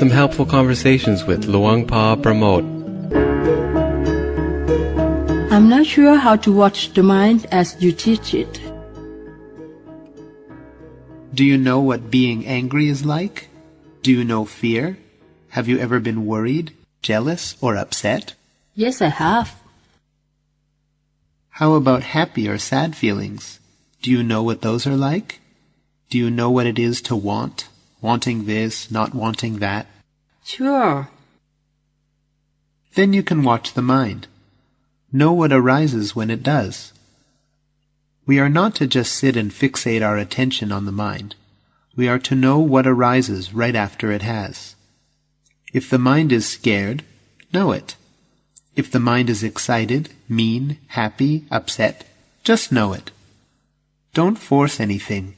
Some helpful conversations with Luang Pramote. I'm not sure how to watch the mind as you teach it. Do you know what being angry is like? Do you know fear? Have you ever been worried, jealous, or upset? Yes, I have. How about happy or sad feelings? Do you know what those are like? Do you know what it is to want? Wanting this, not wanting that? Sure. Then you can watch the mind. Know what arises when it does. We are not to just sit and fixate our attention on the mind. We are to know what arises right after it has. If the mind is scared, know it. If the mind is excited, mean, happy, upset, just know it. Don't force anything.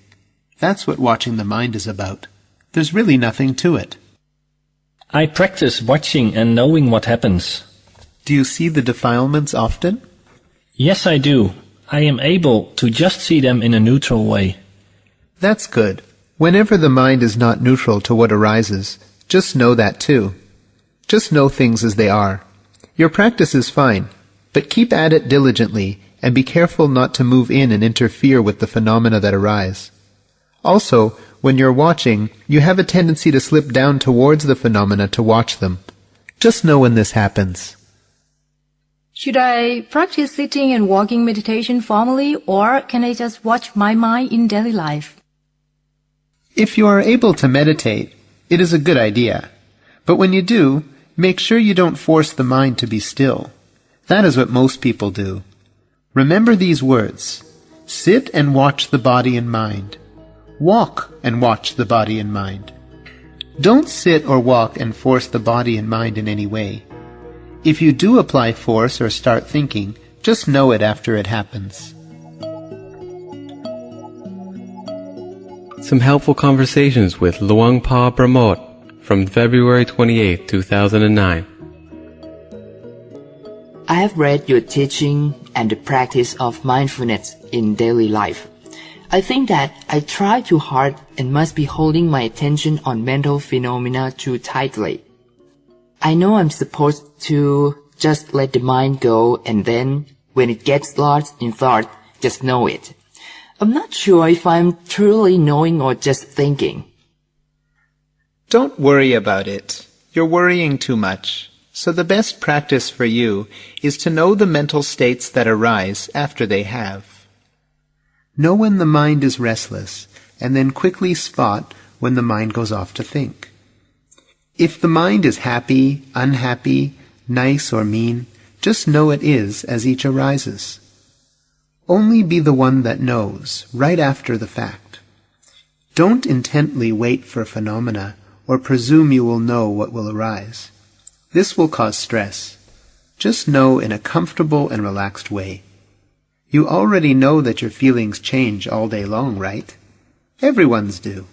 That's what watching the mind is about. There's really nothing to it. I practice watching and knowing what happens. Do you see the defilements often? Yes, I do. I am able to just see them in a neutral way. That's good. Whenever the mind is not neutral to what arises, just know that too. Just know things as they are. Your practice is fine, but keep at it diligently and be careful not to move in and interfere with the phenomena that arise. Also, when you're watching, you have a tendency to slip down towards the phenomena to watch them. Just know when this happens. Should I practice sitting and walking meditation formally, or can I just watch my mind in daily life? If you are able to meditate, it is a good idea. But when you do, make sure you don't force the mind to be still. That is what most people do. Remember these words. Sit and watch the body and mind. Walk and watch the body and mind. Don't sit or walk and force the body and mind in any way. If you do apply force or start thinking, just know it after it happens. Some helpful conversations with Luang Pramote from February 28, 2009. I have read your teaching and the practice of mindfulness in daily life. I think that I try too hard and must be holding my attention on mental phenomena too tightly. I know I'm supposed to just let the mind go, and then, when it gets lost in thought, just know it. I'm not sure if I'm truly knowing or just thinking. Don't worry about it. You're worrying too much. So the best practice for you is to know the mental states that arise after they have. Know when the mind is restless, and then quickly spot when the mind goes off to think. If the mind is happy, unhappy, nice or mean, just know it is as each arises. Only be the one that knows, right after the fact. Don't intently wait for phenomena, or presume you will know what will arise. This will cause stress. Just know in a comfortable and relaxed way. You already know that your feelings change all day long, right? Everyone's do.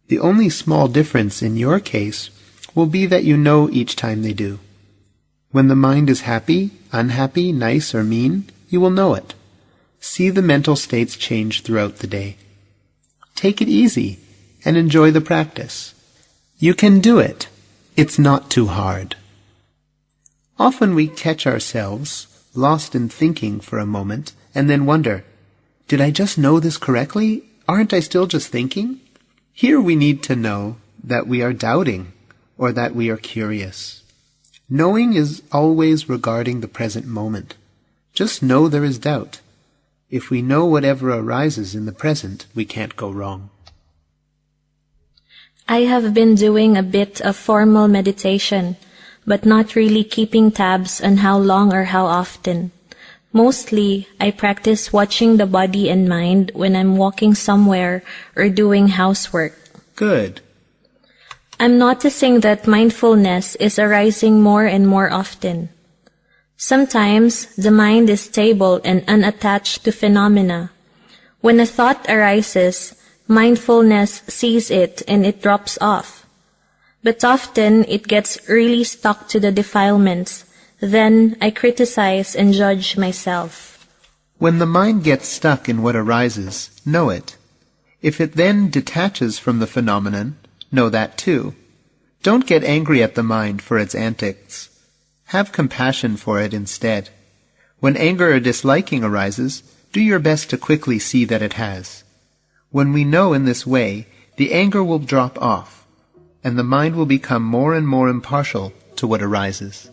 The only small difference in your case will be that you know each time they do. When the mind is happy, unhappy, nice or mean, you will know it. See the mental states change throughout the day. Take it easy and enjoy the practice. You can do it. It's not too hard. Often we catch ourselves lost in thinking for a moment, and then wonder, did I just know this correctly? Aren't I still just thinking? Here we need to know that we are doubting, or that we are curious. Knowing is always regarding the present moment. Just know there is doubt. If we know whatever arises in the present, we can't go wrong. I have been doing a bit of formal meditation, but not really keeping tabs on how long or how often. Mostly, I practice watching the body and mind when I'm walking somewhere or doing housework. Good. I'm noticing that mindfulness is arising more and more often. Sometimes, the mind is stable and unattached to phenomena. When a thought arises, mindfulness sees it and it drops off. But often it gets really stuck to the defilements. Then I criticize and judge myself. When the mind gets stuck in what arises, know it. If it then detaches from the phenomenon, know that too. Don't get angry at the mind for its antics. Have compassion for it instead. When anger or disliking arises, do your best to quickly see that it has. When we know in this way, the anger will drop off, and the mind will become more and more impartial to what arises.